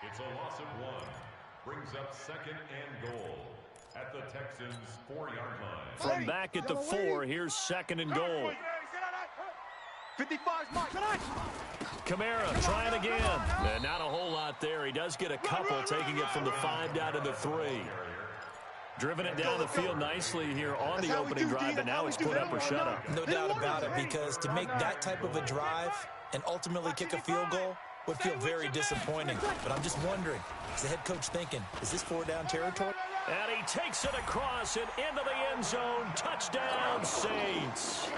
It's a loss of 1. Brings up 2nd and goal at the Texans' 4-yard line. From back at the 4, here's 2nd and goal. 55's Mike. Kamara trying again. And not a whole lot there. He does get a couple, taking it from the 5 down to the 3. Driven it down the field nicely here on the opening drive, but now it's put up or shut up. No doubt about it, because to make that type of a drive and ultimately kick a field goal would feel very disappointing. But I'm just wondering, is the head coach thinking, is this 4-down territory? And he takes it across and into the end zone. Touchdown, Saints.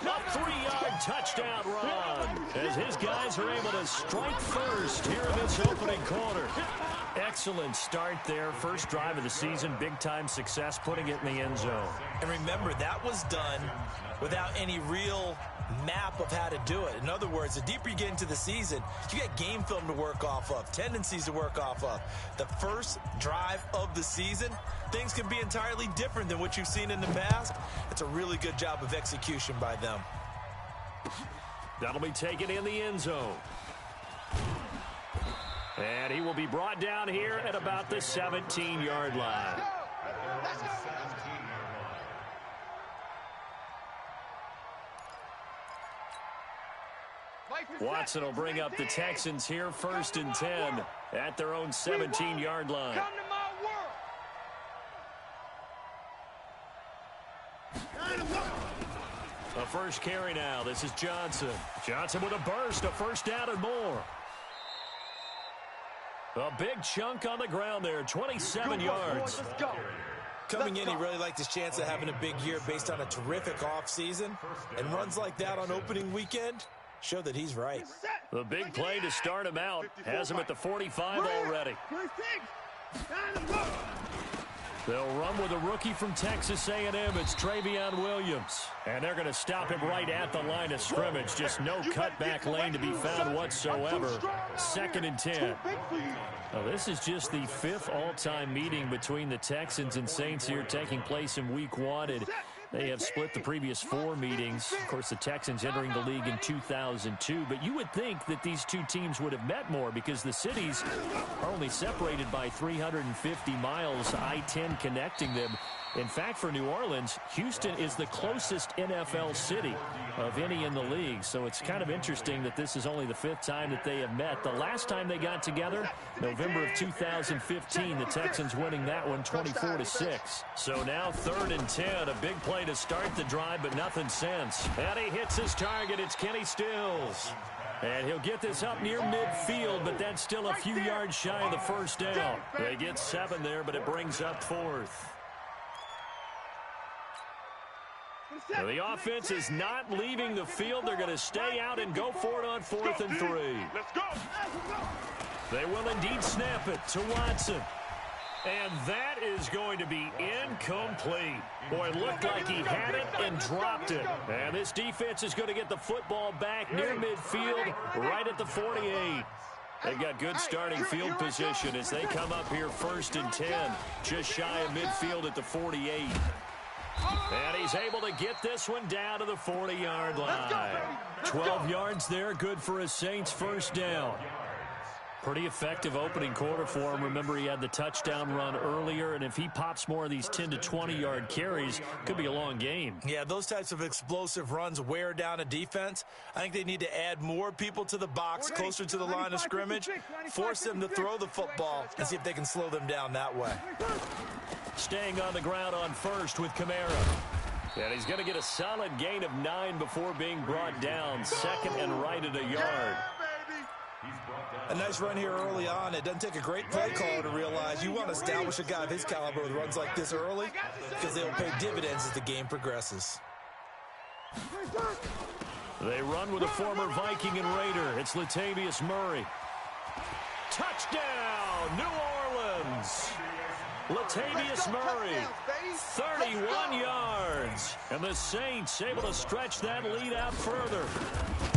A 3-yard touchdown run as his guys are able to strike first here in this opening quarter. Excellent start there. First drive of the season. Big-time success putting it in the end zone. And remember, that was done without any real map of how to do it. In other words, the deeper you get into the season, you got game film to work off of, tendencies to work off of. The first drive of the season, things can be entirely different than what you've seen in the past. It's a really good job of execution by them. That'll be taken in the end zone. And he will be brought down here at about the 17-yard line. Watson will bring up the Texans here, 1st and 10 at their own 17-yard line. A first carry now. This is Johnson. Johnson with a burst, a 1st down and more. A big chunk on the ground there, 27 yards. Let's go. Coming in, he really liked his chance of having a big year based on a terrific offseason. And runs like that on opening weekend show that he's right. The big play to start him out has him at the 45 already. They'll run with a rookie from Texas A&M. It's Travion Williams. And they're going to stop him right at the line of scrimmage. Just no cutback lane to be found whatsoever. 2nd and 10. Now, this is just the 5th all-time meeting between the Texans and Saints here, taking place in Week 1. And they have split the previous 4 meetings. Of course, the Texans entering the league in 2002. But you would think that these two teams would have met more because the cities are only separated by 350 miles, I-10 connecting them. In fact, for New Orleans, Houston is the closest NFL city of any in the league. So it's kind of interesting that this is only the 5th time that they have met. The last time they got together, November of 2015, the Texans winning that one 24-6. So now 3rd and 10, a big play to start the drive, but nothing since. And he hits his target. It's Kenny Stills. And he'll get this up near midfield, but that's still a few yards shy of the 1st down. They get 7 there, but it brings up 4th. Now the offense is not leaving the field. They're going to stay out and go for it on 4th and 3. Let's go. They will indeed snap it to Watson. And that is going to be incomplete. Boy, it looked like he had it and dropped it. And this defense is going to get the football back near midfield, right at the 48. They've got good starting field position as they come up here 1st and 10, just shy of midfield at the 48. And he's able to get this one down to the 40-yard line. 12 yards there, good for a Saints 1st down. Pretty effective opening quarter for him. Remember, he had the touchdown run earlier, and if he pops more of these 10 to 20-yard carries, could be a long game. Yeah, those types of explosive runs wear down a defense. I think they need to add more people to the box, closer to the line of scrimmage, force them to throw the football, and see if they can slow them down that way. Staying on the ground on 1st with Kamara. And he's going to get a solid gain of 9 before being brought down. 2nd and right at a yard. A nice run here early on. It doesn't take a great play caller to realize you want to establish a guy of his caliber with runs like this early because they'll pay dividends as the game progresses. They run with a former Viking and Raider. It's Latavius Murray. Touchdown, New Orleans. Latavius Murray, 31 yards. And the Saints able to stretch that lead out further.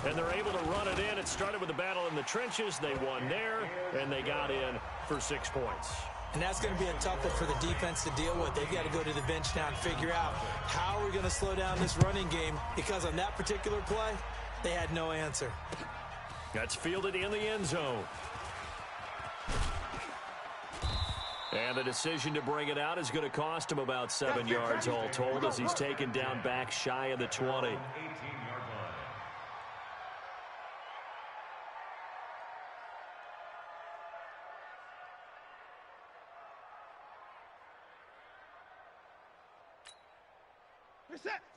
And they're able to run it in. It started with a battle in the trenches. They won there, and they got in for 6 points. And that's going to be a tough one for the defense to deal with. They've got to go to the bench now and figure out how we're going to slow down this running game, because on that particular play, they had no answer. That's fielded in the end zone. And the decision to bring it out is going to cost him about 7 yards all told as he's taken down back shy of the 20.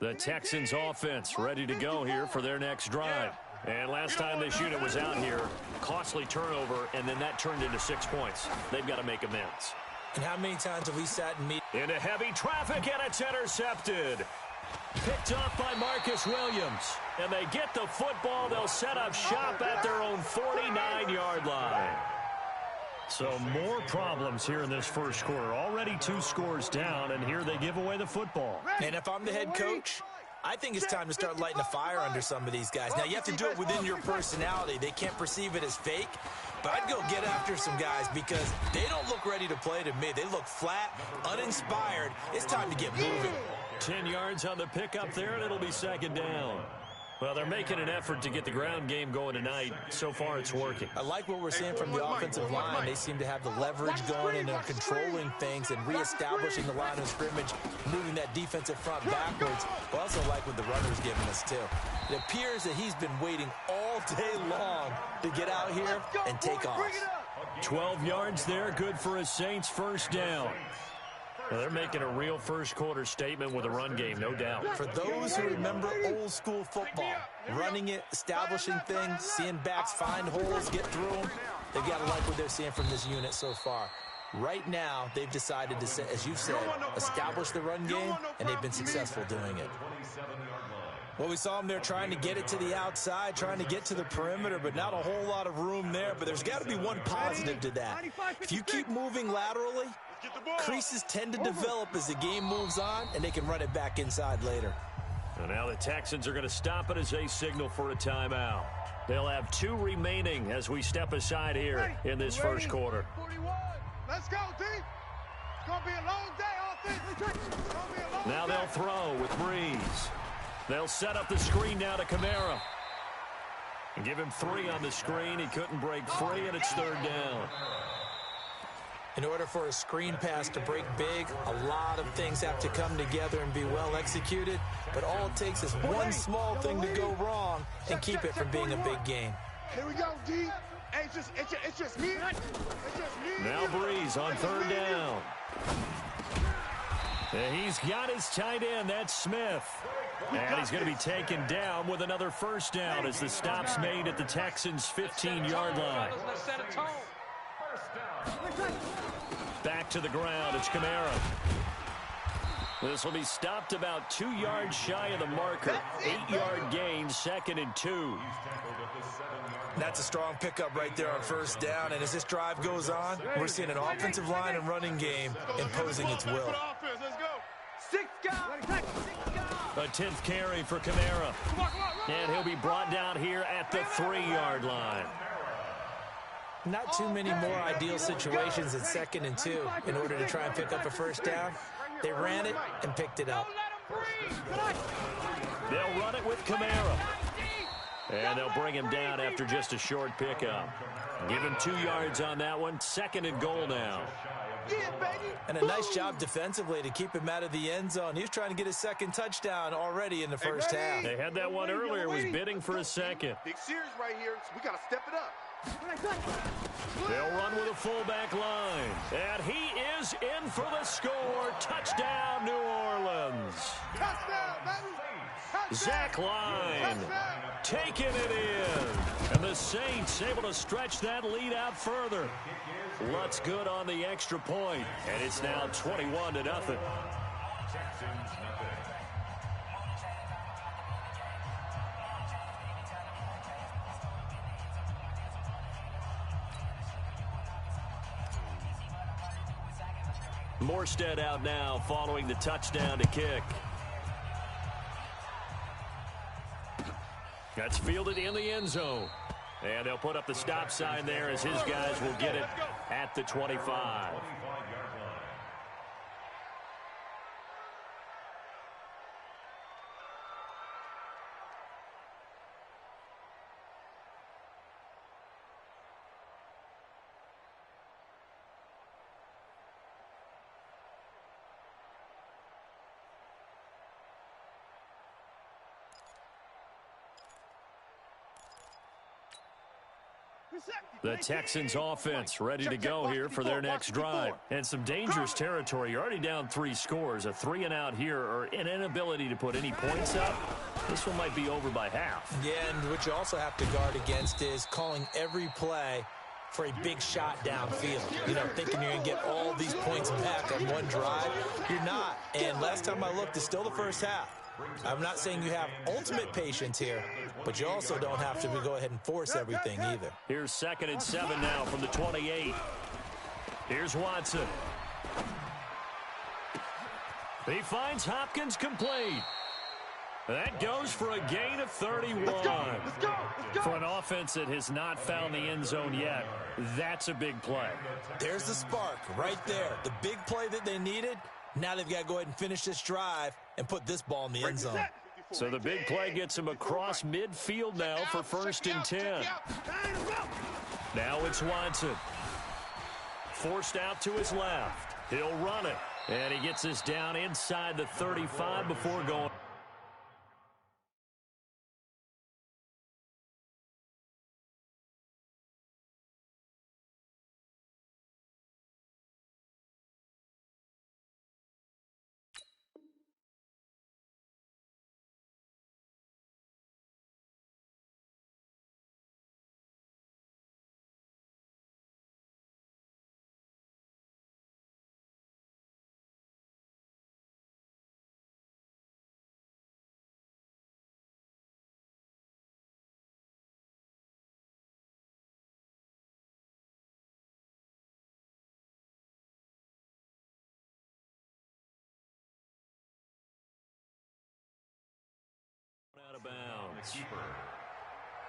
The Texans offense ready to go here for their next drive. And last time this unit was out here, costly turnover, and then that turned into 6 points. They've got to make amends. And how many times have we sat and meet into heavy traffic, and it's intercepted. Picked off by Marcus Williams. And they get the football. They'll set up shop at their own 49-yard line. So more problems here in this first quarter. Already 2 scores down, and here they give away the football. And if I'm the head coach, I think it's time to start lighting a fire under some of these guys. Now, you have to do it within your personality. They can't perceive it as fake. But I'd go get after some guys because they don't look ready to play to me. They look flat, uninspired. It's time to get moving. 10 yards on the pickup there, and it'll be second down. Well, they're making an effort to get the ground game going tonight. So far, it's working. I like what we're seeing from the offensive line. They seem to have the leverage going, and they're controlling things and reestablishing the line of scrimmage, moving that defensive front backwards. I also like what the runner's giving us, too. It appears that he's been waiting all day long to get out here and take off. 12 yards there, good for a Saints first down. Well, they're making a real first-quarter statement with a run game, no doubt. For those who remember old-school football, running it, establishing things, seeing backs find holes, get through them, they've got to like what they're seeing from this unit so far. Right now, they've decided to, as you said, establish the run game, and they've been successful doing it. Well, we saw them there trying to get it to the outside, trying to get to the perimeter, but not a whole lot of room there. But there's got to be one positive to that. If you keep moving laterally, creases tend to develop as the game moves on, and they can run it back inside later. And now the Texans are going to stop it as they signal for a timeout. They'll have 2 remaining as we step aside here in this first quarter. 41. Let's go, D. It's going to be a long day, offense. Now they'll throw with Breeze. They'll set up the screen now to Kamara. And give him 3 on the screen. He couldn't break free, and it's third down. In order for a screen pass to break big, a lot of things have to come together and be well executed. But all it takes is one small thing to go wrong and keep it from being a big game. Here we go, D. Hey, it's just me. It's just me. Now Breeze on third down. And he's got his tight end. That's Smith. And he's going to be taken down with another first down as the stop's made at the Texans' 15-yard line. Back to the ground. It's Kamara. This will be stopped about 2 yards shy of the marker. 8-yard gain, 2nd and 2. That's a strong pickup right there on first down. And as this drive goes on, we're seeing an offensive line and running game imposing its will. A 10th carry for Kamara. And he'll be brought down here at the 3-yard line. Not too many more ideal situations at 2nd and 2 in order to try and pick up a first down. They ran it and picked it up. They'll run it with Kamara. And they'll bring him down after just a short pickup. Give him 2 yards on that one. 2nd and goal now. And a nice job defensively to keep him out of the end zone. He was trying to get his 2nd touchdown already in the first half. They had that one earlier, was bidding for a 2nd. Big series right here, so we got to step it up. They'll run with a fullback line. And he is in for the score. Touchdown, New Orleans. Touchdown, baby. Zach Line taking it in. And the Saints able to stretch that lead out further. Lutz good on the extra point. And it's now 21-0. Morstead out now following the touchdown to kick. That's fielded in the end zone. And they'll put up the stop sign there as his guys will get it at the 25. The Texans offense ready to go here for their next drive. And some dangerous territory. You're already down 3 scores. A 3 and out here, or an inability to put any points up. This one might be over by half. Yeah, and what you also have to guard against is calling every play for a big shot downfield. You know, thinking you're going to get all these points back on one drive. You're not. And last time I looked, it's still the first half. I'm not saying you have ultimate patience here, but you also don't have to go ahead and force everything either. Here's 2nd and 7 now from the 28. Here's Watson. He finds Hopkins complete. That goes for a gain of 31. Let's go. For an offense that has not found the end zone yet, that's a big play. There's the spark right there. The big play that they needed. Now they've got to go ahead and finish this drive and put this ball in the end zone. So the big play gets him across midfield now for 1st and 10. Now it's Watson. Forced out to his left. He'll run it. And he gets this down inside the 35 before going. Out of bounds.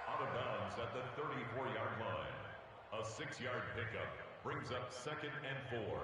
Out of bounds at the 34-yard line. A 6-yard pickup brings up 2nd and 4.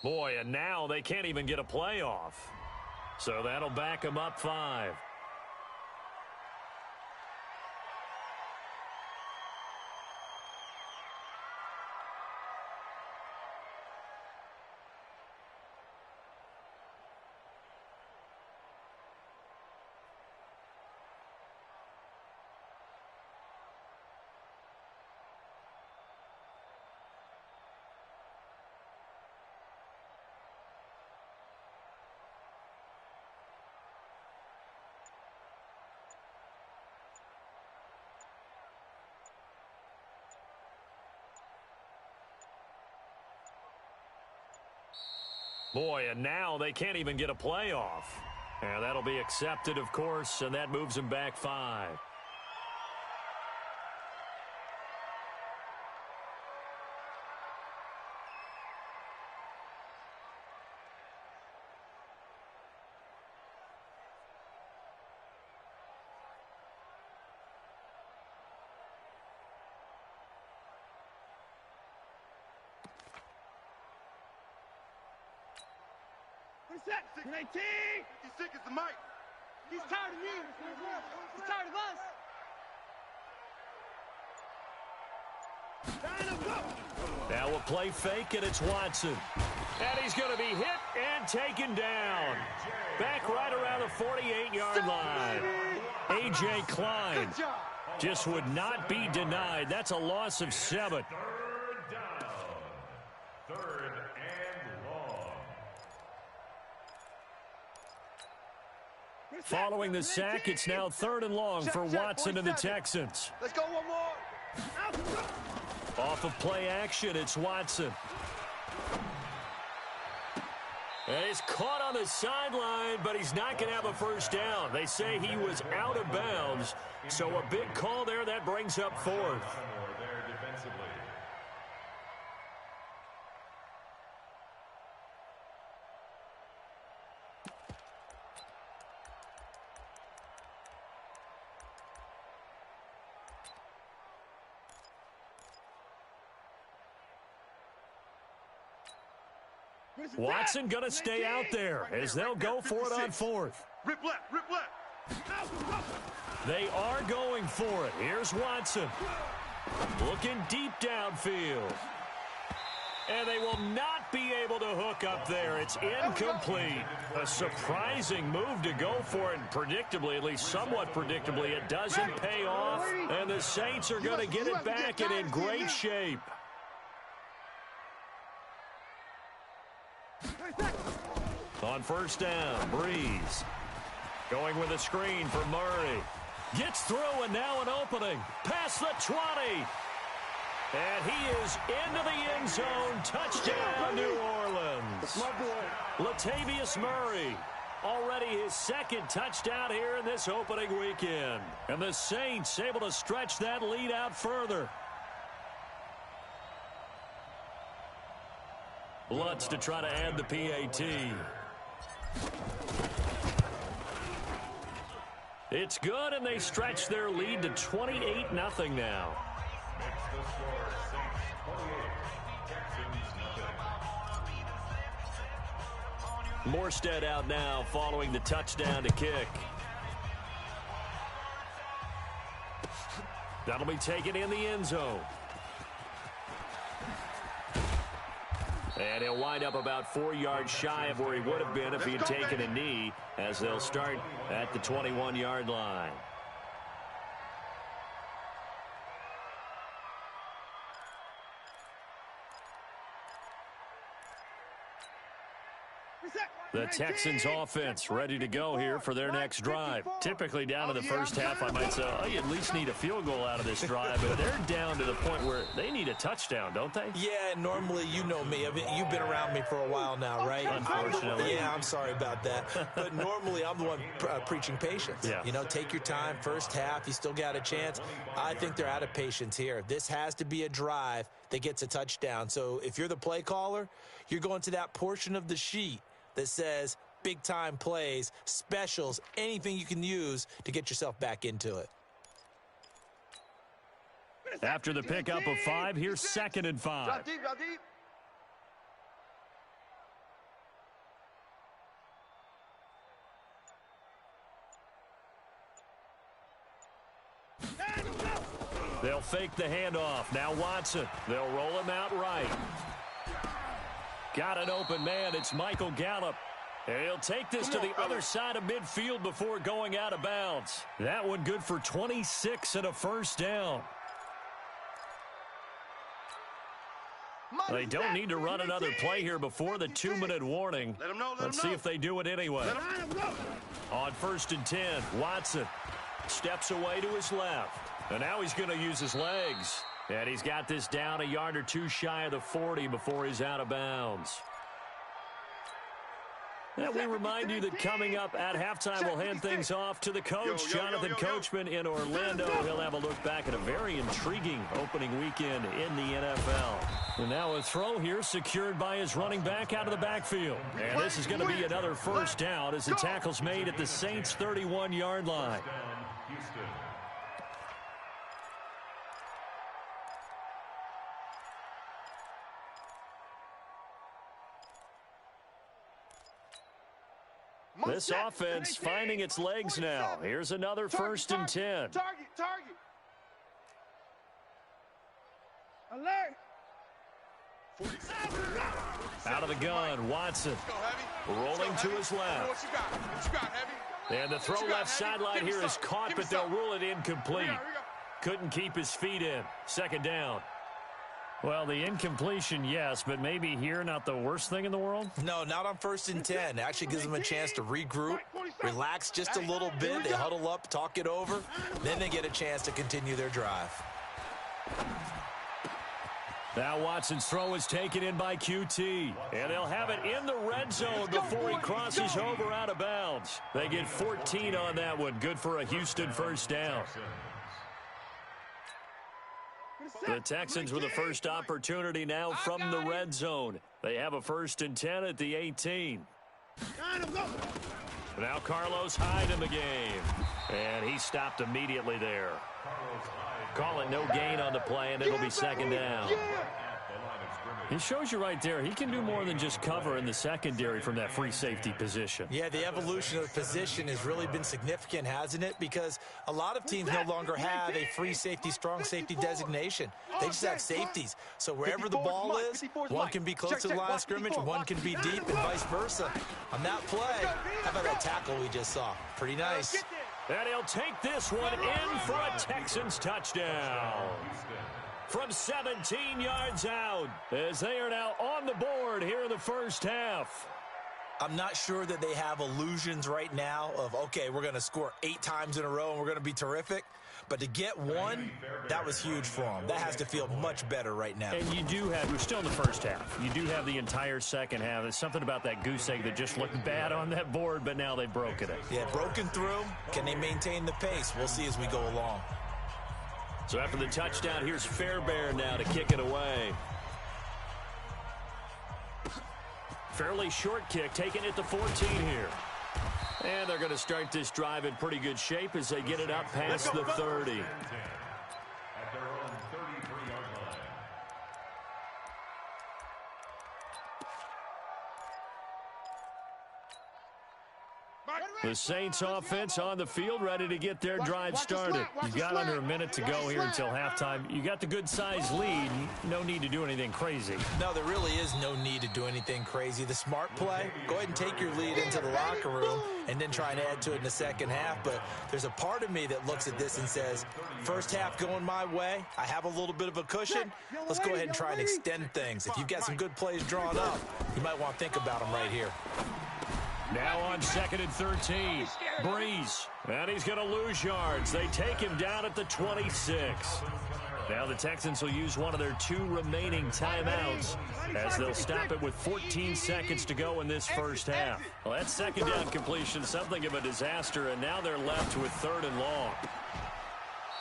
Boy, and now they can't even get a playoff. So that'll back them up 5. Boy, and now they can't even get a playoff. And that'll be accepted, of course, and that moves them back 5. Set. 19. He's sick as the mic. He's tired of me. He's tired of us. Now a play fake, and it's Watson. And he's going to be hit and taken down. Back right around the 48-yard line. A.J. Klein just would not be denied. That's a loss of 7. Third down. 3rd and long. Following the sack, it's now 3rd and long for Watson and the Texans. Let's go one more. Off of play action, it's Watson. And he's caught on the sideline, but he's not going to have a first down. They say he was out of bounds, so a big call there. That brings up 4th. There defensively. Watson going to stay out there as they'll go for it on fourth. Rip left, rip left. They are going for it. Here's Watson. Looking deep downfield. And they will not be able to hook up there. It's incomplete. A surprising move to go for it. And predictably, at least somewhat predictably, it doesn't pay off. And the Saints are going to get it back and in great shape. On first down, Breeze. Going with a screen for Murray. Gets through and now an opening. Past the 20. And he is into the end zone. Touchdown, New Orleans. That's my boy. Latavius Murray. Already his second touchdown here in this opening weekend. And the Saints able to stretch that lead out further. Lutz to try to add the PAT. It's good, and they stretch their lead to 28-0 now. Morstead out now following the touchdown to kick. That'll be taken in the end zone. And he'll wind up about 4 yards shy of where he would have been if he had taken a knee, as they'll start at the 21-yard line. The Texans offense ready to go here for their next drive. Typically down to the first half, I might say, oh, you at least need a field goal out of this drive. But they're down to the point where they need a touchdown, don't they? Yeah, normally, you know me. I mean, you've been around me for a while now, right? Unfortunately. Yeah, I'm sorry about that. But normally, I'm the one preaching patience. Yeah. You know, take your time. First half, you still got a chance. I think they're out of patience here. This has to be a drive that gets a touchdown. So if you're the play caller, you're going to that portion of the sheet that says big-time plays, specials, anything you can use to get yourself back into it. After the pickup of 5, here's 2nd and 5. Drop deep, drop deep. They'll fake the handoff. Now Watson. They'll roll him out right. Got an open man. It's Michael Gallup. And he'll take this to the other side of midfield before going out of bounds. That one good for 26 and a first down. They don't need to run another play here before the 2-minute warning. Let's see if they do it anyway. On 1st and 10, Watson steps away to his left. And now he's going to use his legs. And he's got this down a yard or two shy of the 40 before he's out of bounds. And we remind you that coming up at halftime, we'll hand things off to the coach, Jonathan Coachman in Orlando. He'll have a look back at a very intriguing opening weekend in the NFL. And now a throw here secured by his running back out of the backfield. And this is going to be another first down as the tackle's made at the Saints' 31-yard line. This offense finding its legs now. Here's another 1st and 10. Target. Alert. Out of the gun, Watson. Rolling to his left. And the throw left sideline here is caught, but they'll rule it incomplete. Couldn't keep his feet in. 2nd down. Well, the incompletion, yes, but maybe here not the worst thing in the world? No, not on 1st and 10. It actually gives them a chance to regroup, relax just a little bit. They huddle up, talk it over. Then they get a chance to continue their drive. Now Watson's throw is taken in by QT. And they'll have it in the red zone before he crosses over out of bounds. They get 14 on that one. Good for a Houston first down. The Texans with the first opportunity now from the red zone. They have a 1st and 10 at the 18. Now Carlos Hyde in the game. And he stopped immediately there. Call it no gain on the play, and it'll be 2nd down. He shows you right there, he can do more than just cover in the secondary from that free safety position. Yeah, the evolution of the position has really been significant, hasn't it? Because a lot of teams no longer have a free safety, strong safety designation. They just have safeties. So wherever the ball is, one can be close to the line of scrimmage, one can be deep, and vice versa. On that play, how about that tackle we just saw? Pretty nice. And he'll take this one in for a Texans touchdown. From 17 yards out, as they are now on the board here in the first half. I'm not sure that they have illusions right now of, okay, we're going to score 8 times in a row and we're going to be terrific. But to get one, that was huge for them. That has to feel much better right now. And you do have, we're still in the first half. You do have the entire second half. There's something about that goose egg that just looked bad on that board, but now they've broken it. Yeah, broken through. Can they maintain the pace? We'll see as we go along. So after the touchdown, here's Fairbairn now to kick it away. Fairly short kick, taking it to 14 here. And they're going to start this drive in pretty good shape as they get it up past the 30. At their own 33-yard line. The Saints offense on the field, ready to get their drive started. You've got under a minute to go here until halftime. You got the good-sized lead. No need to do anything crazy. No, there really is no need to do anything crazy. The smart play, go ahead and take your lead into the locker room and then try and add to it in the second half. But there's a part of me that looks at this and says, first half going my way, I have a little bit of a cushion. Let's go ahead and try and extend things. If you've got some good plays drawn up, you might want to think about them right here. Now on 2nd and 13, Breeze, and he's going to lose yards. They take him down at the 26. Now the Texans will use one of their 2 remaining timeouts as they'll stop it with 14 seconds to go in this first half. Well, that second down completion, something of a disaster, and now they're left with 3rd and long.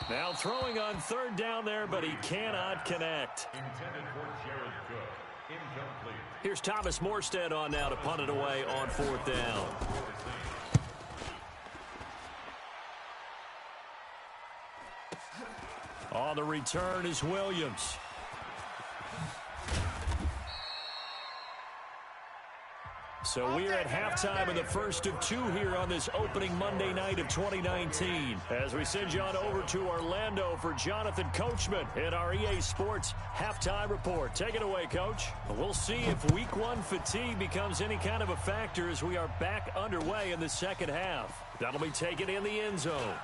Now throwing on 3rd down there, but he cannot connect. Intended for Jared Cook. Incomplete. Here's Thomas Morstead on now to punt it away on 4th down. On the return is Williams. So we're at halftime of the first of 2 here on this opening Monday night of 2019. As we send you on over to Orlando for Jonathan Coachman in our EA Sports Halftime Report. Take it away, Coach. We'll see if Week 1 fatigue becomes any kind of a factor as we are back underway in the second half. That'll be taken in the end zone.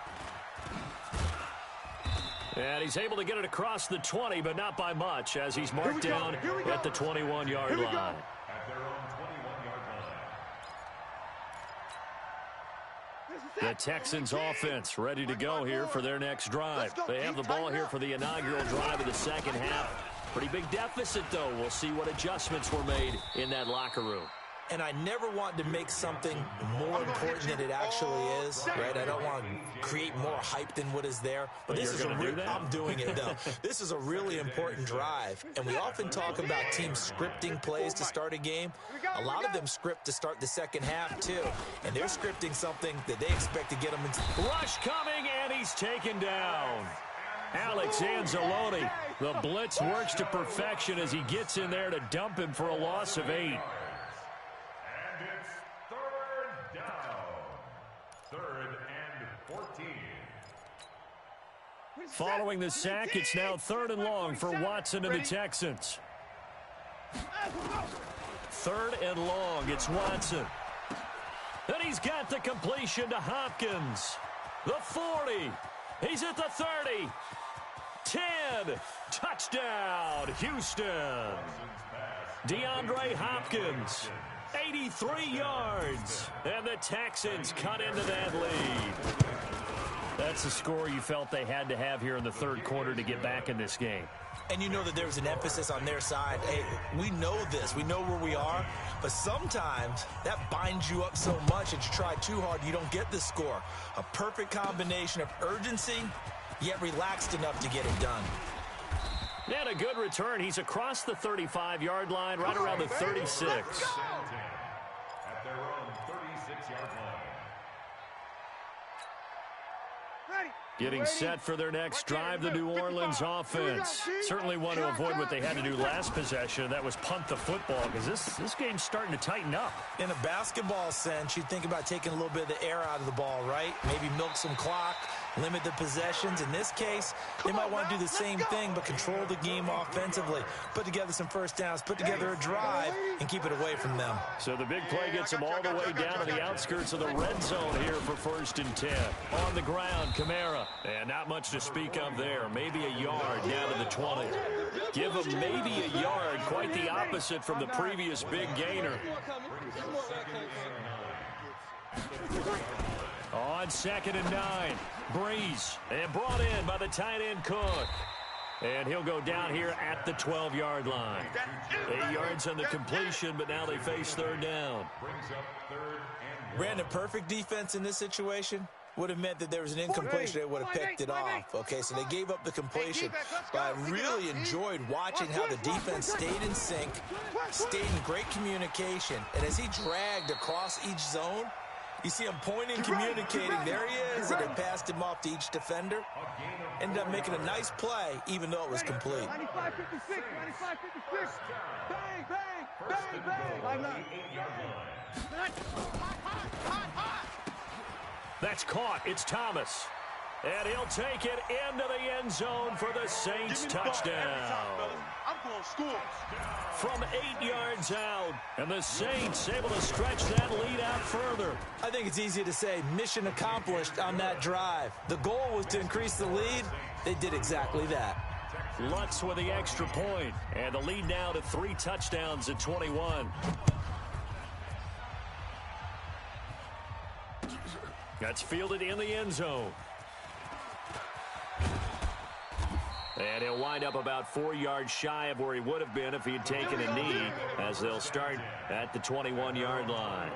And he's able to get it across the 20, but not by much, as he's marked down at the 21-yard line. At their own 21-yard line. The Texans offense ready to go here for their next drive. They have the ball here for the inaugural drive of the second half. Pretty big deficit, though. We'll see what adjustments were made in that locker room. And I never want to make something more important than it actually is, right? I don't want to create more hype than what is there. But this is I'm doing it, though. This is a really important drive. And we often talk about teams scripting plays to start a game. A lot of them script to start the second half, too. And they're scripting something that they expect to get them into. Rush coming, and he's taken down. Alex Anzalone. The blitz works to perfection as he gets in there to dump him for a loss of 8. And it's 3rd down. 3rd and 14. Following the sack, it's now 3rd and long for Watson and the Texans. 3rd and long, it's Watson. And he's got the completion to Hopkins. The 40. He's at the 30. 10. Touchdown, Houston. DeAndre Hopkins. 83 yards. And the Texans cut into that lead. That's the score you felt they had to have here in the third quarter to get back in this game. And you know that there's an emphasis on their side. Hey, we know this. We know where we are. But sometimes that binds you up so much that you try too hard, you don't get the score. A perfect combination of urgency, yet relaxed enough to get it done. And a good return. He's across the 35-yard line, right around the 36. At their own 36-yard line. Ready. Getting set for their next drive, the New Orleans offense. Certainly want to avoid what they had to do last possession. That was punt the football, because this game's starting to tighten up. In a basketball sense, you think about taking a little bit of the air out of the ball, right? Maybe milk some clock, limit the possessions. In this case, they might want to do the same thing, but control the game offensively. Put together some first downs, put together a drive, and keep it away from them. So the big play gets them all the way down to the outskirts of the red zone here for 1st and 10. On the ground, Kamara. And not much to speak of there. Maybe a yard down to the 20. Give them maybe a yard. Quite the opposite from the previous big gainer. On 2nd and 9. Breeze. And brought in by the tight end Cook. And he'll go down here at the 12-yard line. 8 yards on the completion, but now they face 3rd down. Brandon, perfect defense in this situation would have meant that there was an incompletion that would have picked it off. Okay, so they gave up the completion. But I really enjoyed watching how the defense stayed in sync, stayed in great communication. And as he dragged across each zone, you see him pointing, communicating. There he is, and they passed him off to each defender. Ended up making a nice play, even though it was complete. 95-56, 95-56. Bang, bang, bang, bang. That's caught. It's Thomas. And he'll take it into the end zone for the Saints touchdown. I'm going to score. From 8 yards out. And the Saints able to stretch that lead out further. I think it's easy to say mission accomplished on that drive. The goal was to increase the lead. They did exactly that. Lutz with the extra point. And the lead now to 3 touchdowns at 21. That's fielded in the end zone. And he'll wind up about 4 yards shy of where he would have been if he had taken a knee, as they'll start at the 21-yard line.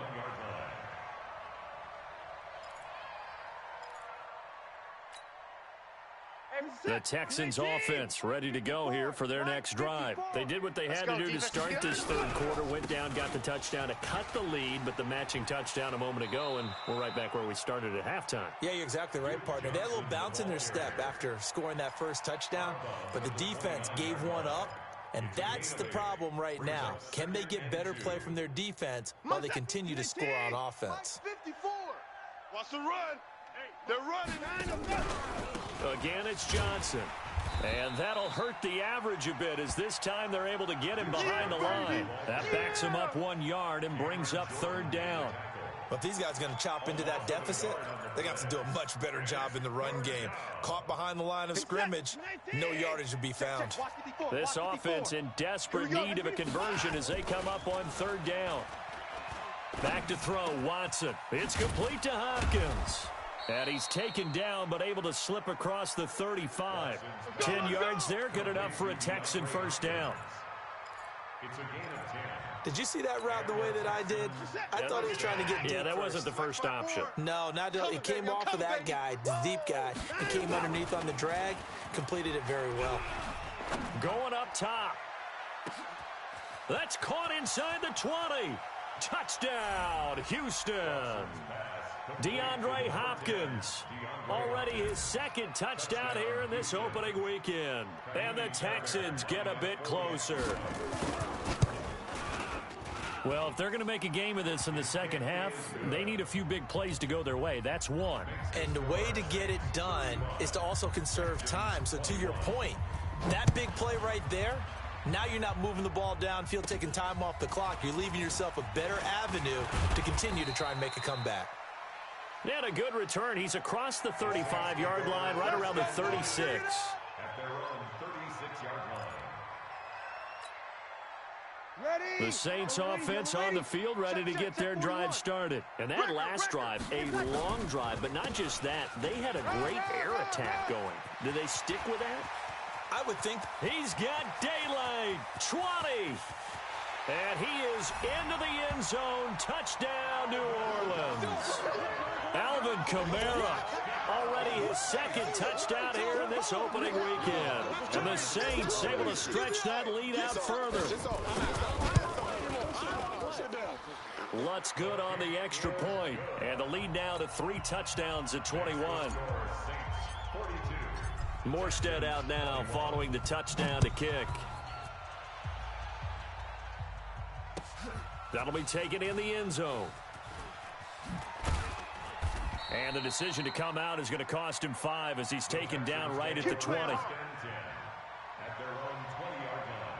The Texans offense ready to go here for their next drive. They did what they had to do to start this 3rd quarter. Went down, got the touchdown to cut the lead, but the matching touchdown a moment ago, and we're right back where we started at halftime. Yeah, you're exactly right, partner. They had a little bounce in their step after scoring that first touchdown, but the defense gave one up, and that's the problem right now. Can they get better play from their defense while they continue to score on offense? 54. Watch the run. They're running. Again, it's Johnson. And that'll hurt the average a bit, as this time they're able to get him behind the line. That backs him up 1 yard and brings up 3rd down. Well, if these guys are going to chop into that deficit, they got to do a much better job in the run game. Caught behind the line of scrimmage, no yardage to be found. This offense in desperate need of a conversion as they come up on 3rd down. Back to throw, Watson. It's complete to Hopkins. And he's taken down, but able to slip across the 35. 10 yards there, good enough for a Texan first down. Did you see that route the way that I did? I thought he was trying to get deep. Yeah, that wasn't the first option. No, not at all. It came off of that guy, the deep guy. It came underneath on the drag, completed it very well. Going up top. That's caught inside the 20. Touchdown, Houston. DeAndre Hopkins, already his 2nd touchdown here in this opening weekend. And the Texans get a bit closer. Well, if they're going to make a game of this in the second half, they need a few big plays to go their way. That's one. And the way to get it done is to also conserve time. So to your point, that big play right there, now you're not moving the ball downfield, taking time off the clock. You're leaving yourself a better avenue to continue to try and make a comeback. They had a good return. He's across the 35-yard line, right around the 36. At their own 36-yard line. Ready. The Saints offense on the field, ready to get their drive started. And that last drive, a long drive, but not just that. They had a great air attack going. Do they stick with that? I would think. He's got daylight. 20. And he is into the end zone. Touchdown, New Orleans. Alvin Kamara, already his 2nd touchdown here in this opening weekend. And the Saints able to stretch that lead out further. Lutz good on the extra point. And the lead now to 3 touchdowns at 21. Morstead out now following the touchdown to kick. That'll be taken in the end zone. And the decision to come out is going to cost him 5 as he's taken down right at the 20. At their own 20-yard line.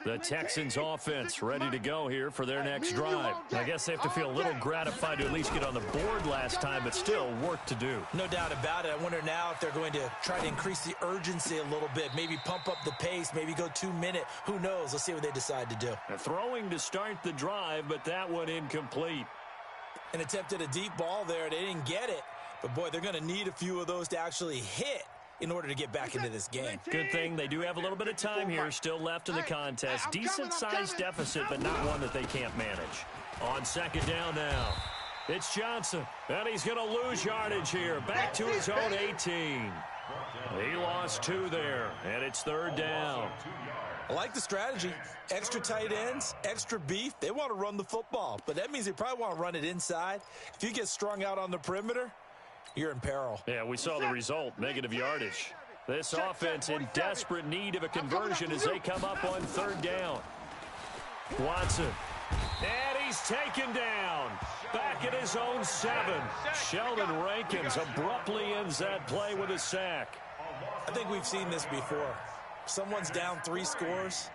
The Texans offense ready to go here for their next drive. I guess they have to feel a little gratified to at least get on the board last time, but still work to do. No doubt about it. I wonder now if they're going to try to increase the urgency a little bit, maybe pump up the pace, maybe go 2-minute. Who knows? Let's see what they decide to do. Throwing to start the drive, but that one incomplete. And attempted a deep ball there. They didn't get it. But, boy, they're going to need a few of those to actually hit in order to get back into this game. Good thing they do have a little bit of time here still left in the contest. Decent-sized deficit, but not one that they can't manage. On second down now, it's Johnson, and he's going to lose yardage here. Back to his own 18. He lost 2 there, and it's third down. I like the strategy. Extra tight ends, extra beef. They want to run the football, but that means they probably want to run it inside. If you get strung out on the perimeter, you're in peril. Yeah, we saw the result, negative yardage. This offense in desperate need of a conversion as they come up on third down. Watson, and he's taken down. Back at his own 7. Sheldon Rankins abruptly ends that play with a sack. I think we've seen this before. Someone's down 3 scores.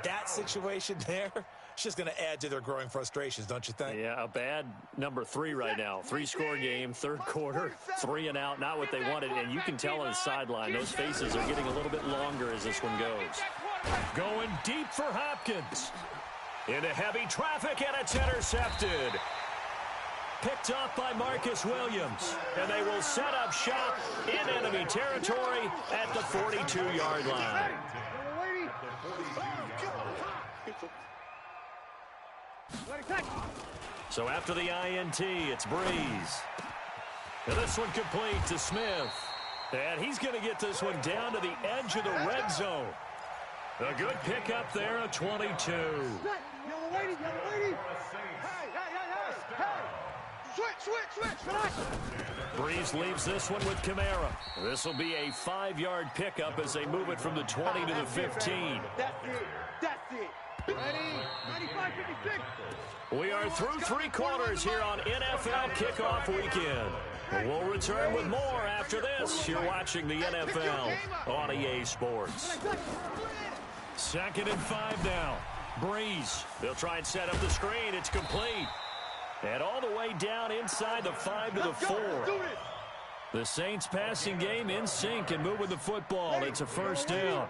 That situation there, it's just going to add to their growing frustrations, don't you think? Yeah, a bad number 3 right now. 3-score game, third quarter, 3 and out, not what they wanted. And you can tell on the sideline, those faces are getting a little bit longer as this one goes. Going deep for Hopkins. Into heavy traffic, and it's intercepted. Picked off by Marcus Williams. And they will set up shop in enemy territory at the 42-yard line. So after the INT, it's Breeze. And this one complete to Smith. And he's going to get this one down to the edge of the red zone. A good pickup there, a 22. Yellow lady. Switch. Breeze leaves this one with Kamara. This will be a 5-yard pickup as they move it from the 20 to the 15. That's it. Ready? 95-56. We are through 3 quarters here on NFL Kickoff Weekend. We'll return with more after this. You're watching the NFL on EA Sports. 2nd and 5 now. Breeze. They'll try and set up the screen. It's complete. And all the way down inside the 5 to the 4. The Saints passing game in sync and moving the football. It's a first down.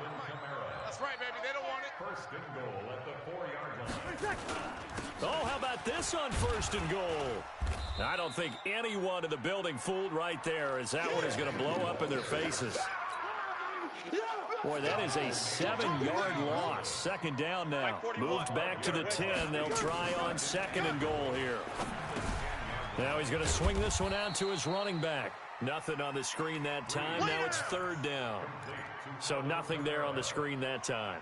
That's right, baby. They don't want it. First and goal at the 4-yard line. Oh, how about this on first and goal? I don't think anyone in the building fooled right there, as that one is going to blow up in their faces. Boy, that is a 7-yard loss. Second down now. Moved back to the 10. They'll try on second and goal here. Now he's going to swing this one out to his running back. Nothing on the screen that time. Now it's third down. So nothing there on the screen that time.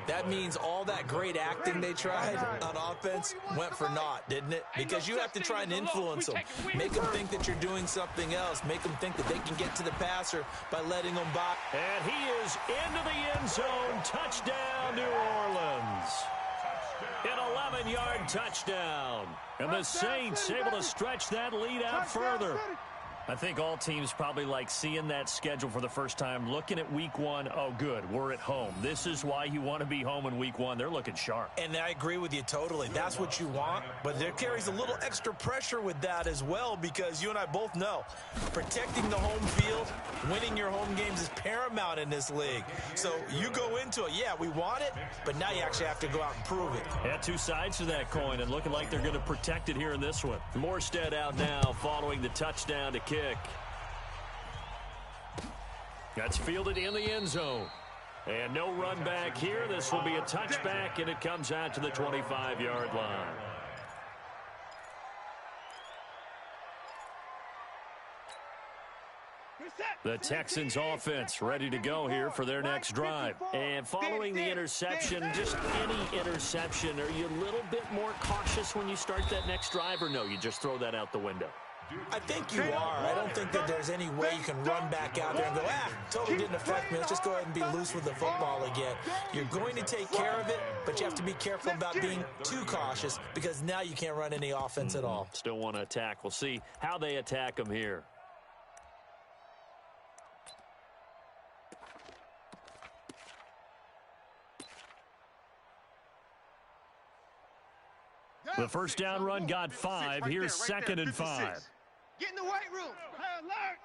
That means all that great acting they tried on offense went for naught, didn't it? Because you have to try and influence them. Make them think that you're doing something else. Make them think that they can get to the passer by letting them by. And he is into the end zone. Touchdown, New Orleans. An 11-yard touchdown. And the Saints able to stretch that lead out further. I think all teams probably like seeing that schedule for the first time, looking at week 1. Oh, good, we're at home. This is why you want to be home in week 1. They're looking sharp. And I agree with you totally. That's what you want. But there carries a little extra pressure with that as well, because you and I both know protecting the home field, winning your home games is paramount in this league. So you go into it, yeah, we want it, but now you actually have to go out and prove it. Yeah, 2 sides to that coin, and looking like they're going to protect it here in this one. Morstead out now following the touchdown to kick. That's fielded in the end zone. And no run back here. This will be a touchback, and it comes out to the 25-yard line. The Texans offense ready to go here for their next drive. And following the interception, just any interception, are you a little bit more cautious when you start that next drive, or no, you just throw that out the window? I think you are. I don't think that there's any way you can run back out there and go, totally didn't affect me. Let's just go ahead and be loose with the football again. You're going to take care of it, but you have to be careful about being too cautious because now you can't run any offense at all. Still want to attack. We'll see how they attack them here. The first down run got 5. Here's 2nd and 5. Get in the weight room. High alert.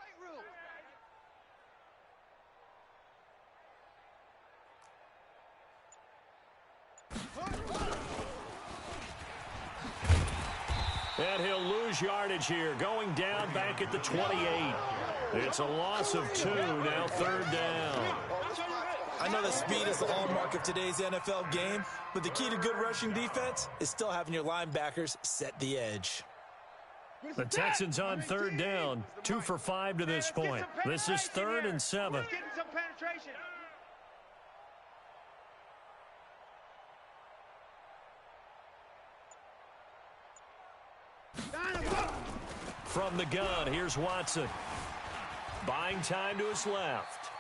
And he'll lose yardage here. Going down back at the 28. It's a loss of 2. Now 3rd down. I know that speed is the hallmark of today's NFL game, but the key to good rushing defense is still having your linebackers set the edge. The Texans on 3rd down. 2 for 5 to this point. This is 3rd and 7. Getting some penetration. From the gun, here's Watson. Buying time to his left.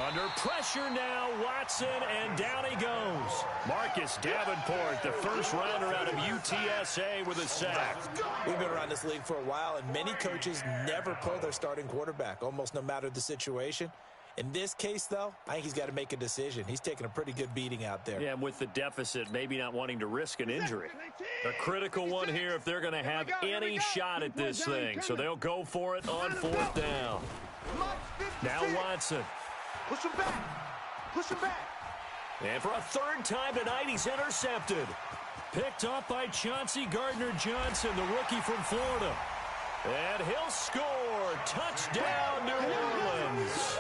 Under pressure now, Watson, and down he goes. Marcus Davenport, the first rounder out of UTSA with a sack. We've been around this league for a while, and many coaches never pull their starting quarterback, almost no matter the situation. In this case, though, I think he's got to make a decision. He's taking a pretty good beating out there. Yeah, and with the deficit, maybe not wanting to risk an injury. A critical one here if they're going to have any shot at this thing. So they'll go for it on 4th down. Now Watson. Push him back. Push him back. And for a 3rd time tonight, he's intercepted. Picked up by Chauncey Gardner-Johnson, the rookie from Florida. And he'll score. Touchdown, New Orleans.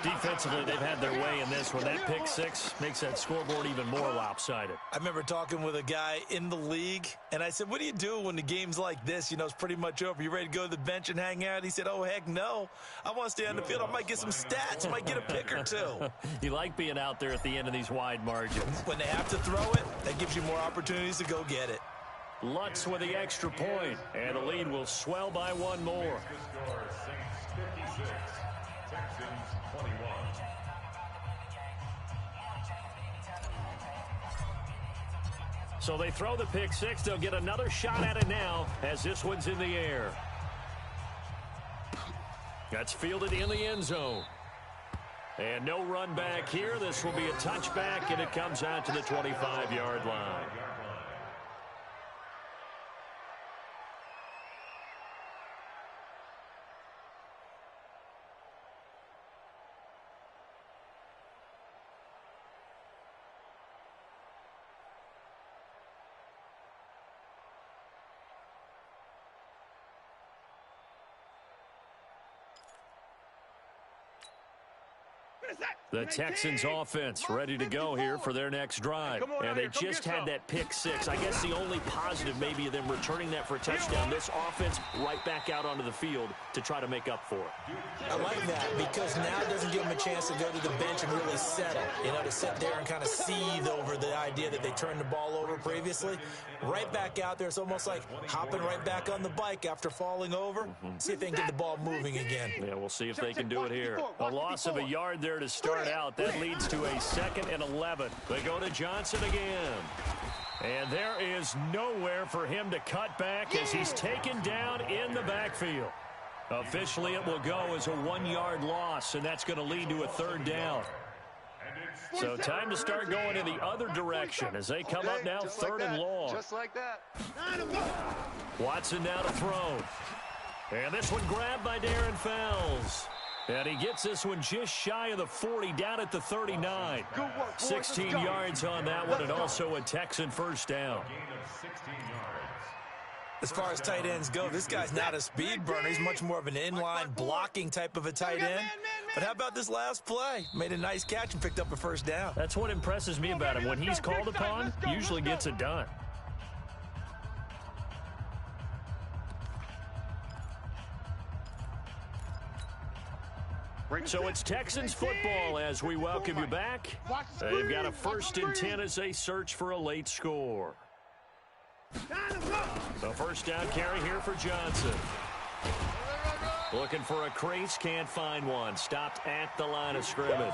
Defensively, they've had their way in this one. That pick 6 makes that scoreboard even more lopsided. I remember talking with a guy in the league, and I said, what do you do when the game's like this? You know, it's pretty much over. You ready to go to the bench and hang out? He said, oh, heck no. I want to stay on the field. I might get some stats. I might get a pick or 2. You like being out there at the end of these wide margins. When they have to throw it, that gives you more opportunities to go get it. Lutz with the extra point, and the lead will swell by 1 more. So they throw the pick 6. They'll get another shot at it now as this one's in the air. That's fielded in the end zone. And no run back here. This will be a touchback, and it comes out to the 25-yard line. The Texans offense ready to go here for their next drive. And they just had that pick 6. I guess the only positive maybe of them returning that for a touchdown. This offense right back out onto the field to try to make up for it. I like that because now it doesn't give them a chance to go to the bench and really settle. You know, to sit there and kind of seethe over the idea that they turned the ball over previously. Right back out there. It's almost like hopping right back on the bike after falling over. See if they can get the ball moving again. Yeah, we'll see if they can do it here. A loss of a yard there to start out. That leads to a 2nd and 11. They go to Johnson again. And there is nowhere for him to cut back as he's taken down in the backfield. Officially, it will go as a 1-yard loss, and that's going to lead to a 3rd down. So time to start going in the other direction as they come up now 3rd and long. Just like that. Watson now to throw. And this one grabbed by Darren Fells. And he gets this one just shy of the 40, down at the 39. 16 yards on that one, and also a Texan first down. As far as tight ends go, this guy's not a speed burner. He's much more of an inline blocking type of a tight end. But how about this last play? Made a nice catch and picked up a first down. That's what impresses me about him. When he's called upon, usually gets it done. So it's Texans football as we welcome you back. They've got a 1st and 10 as they search for a late score. The first down carry here for Johnson. Looking for a crease, can't find one. Stopped at the line of scrimmage.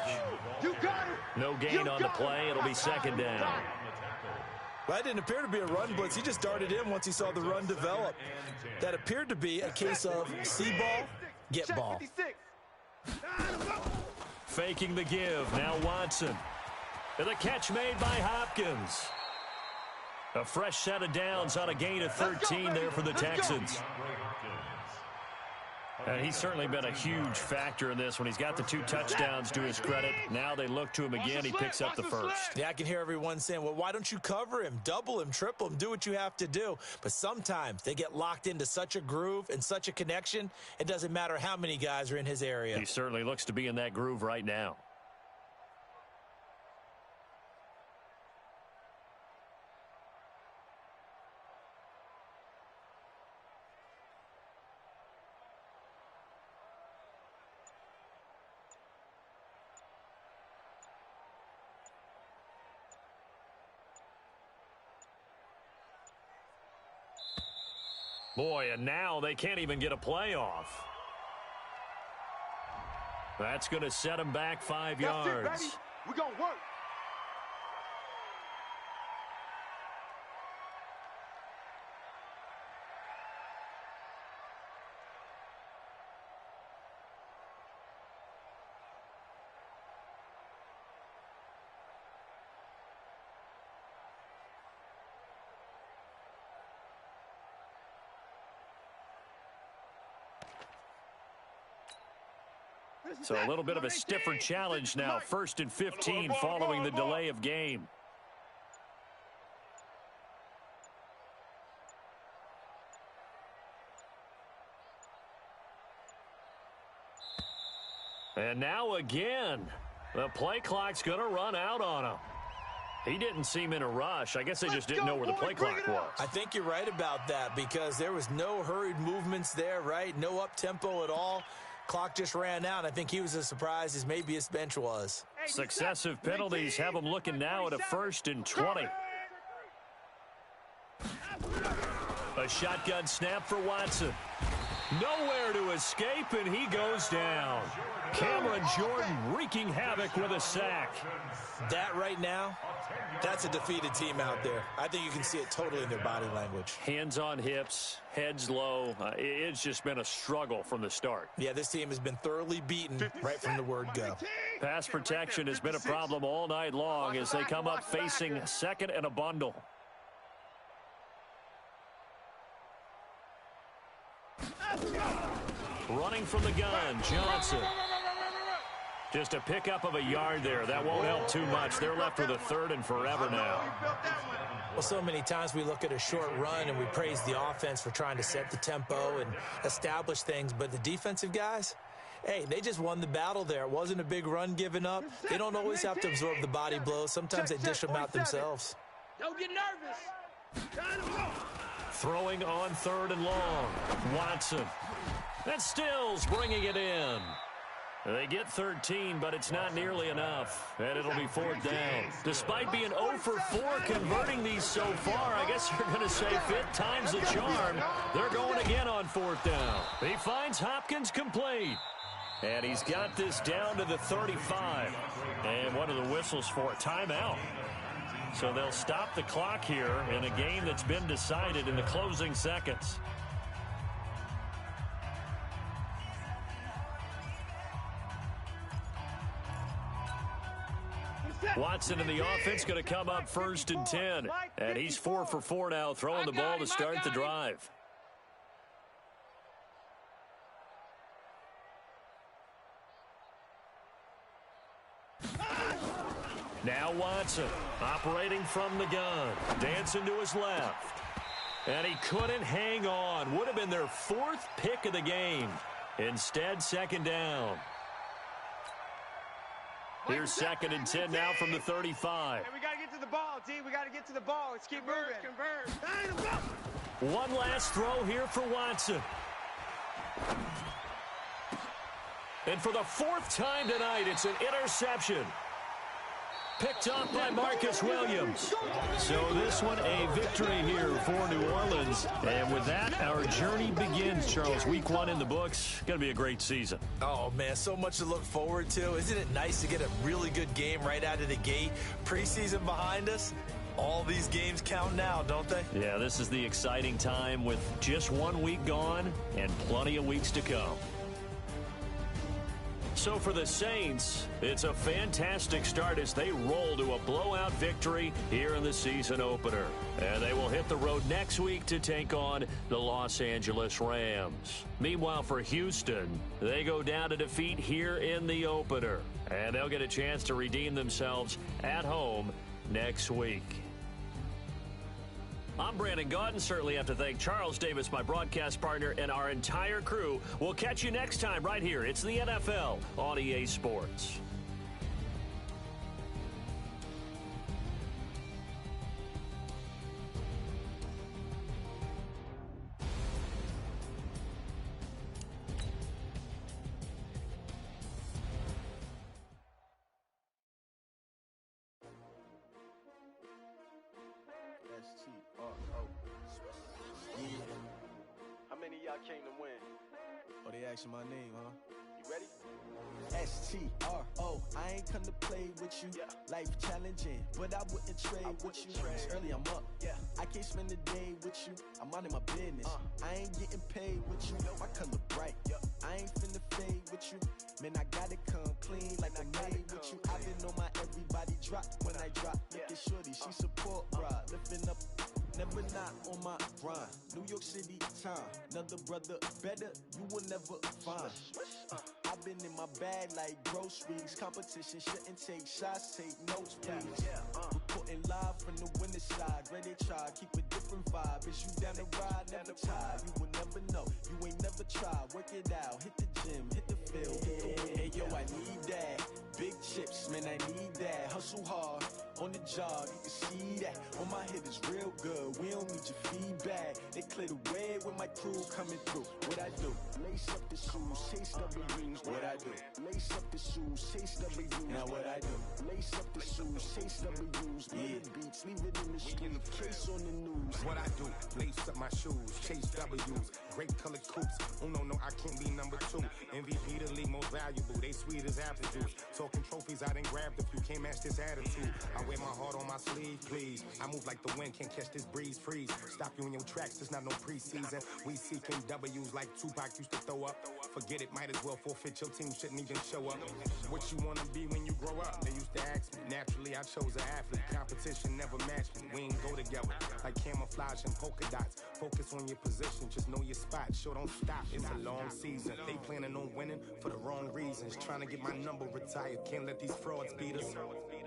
No gain on the play. It'll be 2nd down. That didn't appear to be a run blitz. He just darted in once he saw the run develop. That appeared to be a case of see ball, get ball. Faking the give. Now Watson. And the catch made by Hopkins. A fresh set of downs on a gain of 13 there for the Texans. And he's certainly been a huge factor in this when he's got the 2 touchdowns to his credit. Now they look to him again. He picks up the first. Yeah, I can hear everyone saying, well, why don't you cover him, double him, triple him, do what you have to do. But sometimes they get locked into such a groove and such a connection, it doesn't matter how many guys are in his area. He certainly looks to be in that groove right now. Boy, and now they can't even get a playoff. That's going to set them back 5 yards. That's it, baby. We're going to work. So a little bit of a stiffer challenge now. 1st and 15 following the delay of game. And now again, the play clock's going to run out on him. He didn't seem in a rush. I guess they just didn't know where the play clock was. I think you're right about that because there was no hurried movements there, right? No up-tempo at all. Clock just ran out. I think he was as surprised as maybe his bench was. Successive penalties have him looking now at a 1st and 20. A shotgun snap for Watson. Nowhere to escape, and he goes down. Cameron Jordan wreaking havoc with a sack. That right now, that's a defeated team out there. I think you can see it totally in their body language. Hands on hips, heads low. It's just been a struggle from the start. Yeah, this team has been thoroughly beaten right from the word go. Pass protection has been a problem all night long as they come up facing 2nd and a bundle. Running from the gun, Johnson. Just a pickup of a yard there. That won't help too much. They're left with a 3rd and forever now. Well, so many times we look at a short run and we praise the offense for trying to set the tempo and establish things. But the defensive guys, hey, they just won the battle there. It wasn't a big run given up. They don't always have to absorb the body blows. Sometimes they dish them out themselves. Don't get nervous. Throwing on 3rd and long. Watson. That's Stills bringing it in. They get 13, but it's not nearly enough, and it'll be 4th down. Despite being 0 for 4 converting these so far, I guess you're going to say 5th time's the charm. They're going again on 4th down. He finds Hopkins complete, and he's got this down to the 35. And what are the whistles for? Timeout. So they'll stop the clock here in a game that's been decided in the closing seconds. Watson and the offense going to come up 1st and 10. And he's 4 for 4 now, throwing the ball to start the drive. Now Watson operating from the gun. Dancing to his left. And he couldn't hang on. Would have been their 4th pick of the game. Instead, 2nd down. Here's 2nd and 10 now from the 35. Hey, we got to get to the ball, T. We got to get to the ball. Let's keep moving. One last throw here for Watson. And for the fourth time tonight, it's an interception. Picked up by Marcus Williams. So this one, a victory here for New Orleans. And with that, our journey begins, Charles. Week 1 in the books. Going to be a great season. Oh, man, so much to look forward to. Isn't it nice to get a really good game right out of the gate? Preseason behind us. All these games count now, don't they? Yeah, this is the exciting time with just 1 week gone and plenty of weeks to come. So for the Saints, it's a fantastic start as they roll to a blowout victory here in the season opener. And they will hit the road next week to take on the Los Angeles Rams. Meanwhile, for Houston, they go down to defeat here in the opener. And they'll get a chance to redeem themselves at home next week. I'm Brandon Gaudin. Certainly have to thank Charles Davis, my broadcast partner, and our entire crew. We'll catch you next time right here. It's the NFL on EA Sports. Came to win. Oh, they asking my name, huh? You ready? S-T-R-O, I ain't come to play with you. Yeah. Life challenging, but I wouldn't trade with you. It's early, I'm up. Yeah. I can't spend the day with you. I'm minding my business. I ain't getting paid with you. My color bright. Yep. I ain't finna fade with you. Man, I gotta come clean like I made with you. I've been on my everybody drop when I drop. Look at shorty, she support ride. Lifting up. Never not on my grind. New York City time. Another brother better, you will never find. I've been in my bag like groceries. Competition shouldn't take shots, take notes, please. Reporting live from the winter side. Ready to try, keep a different vibe. Is you down the ride, never tired. You will never know, you ain't never tried. Work it out, hit the gym, hit the field. Hey yo, I need that. Big chips, man, I need that. Hustle hard, on the job, you can see that. On my head is real good, we don't need your feedback. They clear the way with my crew coming through. What I do? Lace up the shoes, chase W's. What I do? Lace up the shoes, chase W's. Now what I do? Lace up the shoes, chase W's. Yeah. Beats, leave it in the street, case on the news. What I do? Lace up my shoes, chase W's. Great colored coops. Oh no, I can't be number 2. MVP the league most valuable. They sweet as apple juice. Talking trophies, I done grabbed a few. Can't match this attitude. I wear my heart on my sleeve, please. I move like the wind, can't catch this breeze, freeze. Stop you in your tracks, there's not no preseason. We seeking W's like Tupac used to throw up. Forget it, might as well forfeit. Your team shouldn't even show up. What you wanna be when you grow up? They used to ask me. Naturally, I chose an athlete. Competition never matched me. We ain't go together like camouflage and polka dots. Focus on your position, just know your spot. Sure, don't stop. It's a long season. They planning on winning for the wrong reasons. Trying to get my number retired. Can't let these frauds beat us.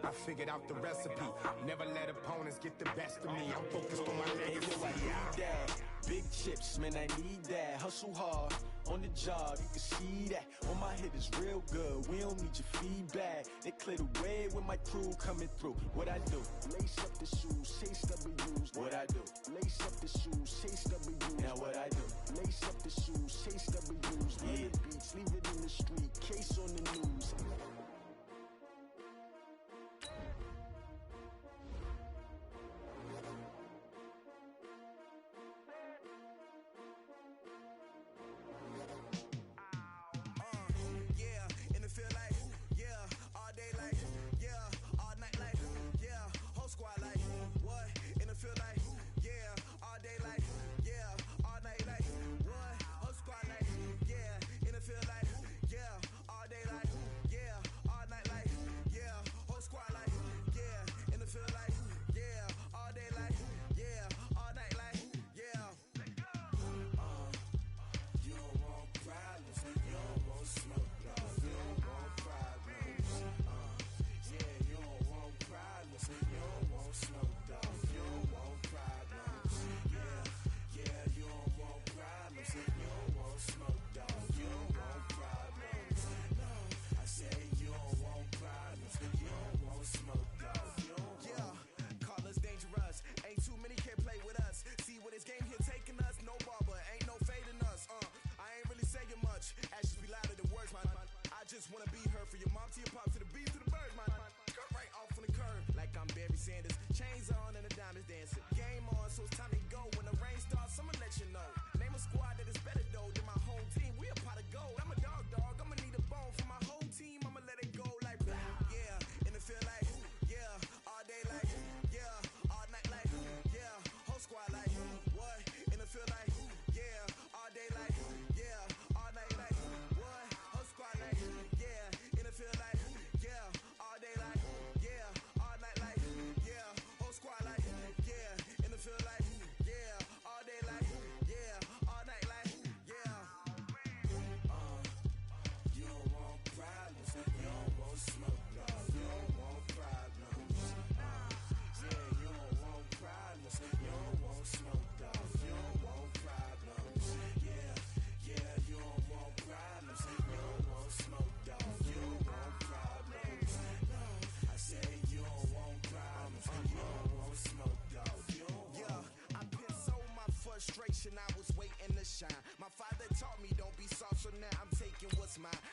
I figured out the recipe. Never let opponents get the best of me. I'm focused on my legacy. I need that. Big chips, man, I need that. Hustle hard, on the job, you can see that. On my head is real good, we don't need your feedback. They clear the way with my crew coming through. What I do? Lace up the shoes, chase W's. What I do? Lace up the shoes, chase W's. Now what I do? Lace up the shoes, chase W's. Yeah. Beats, leave it in the street, case on the news. now I'm taking what's mine.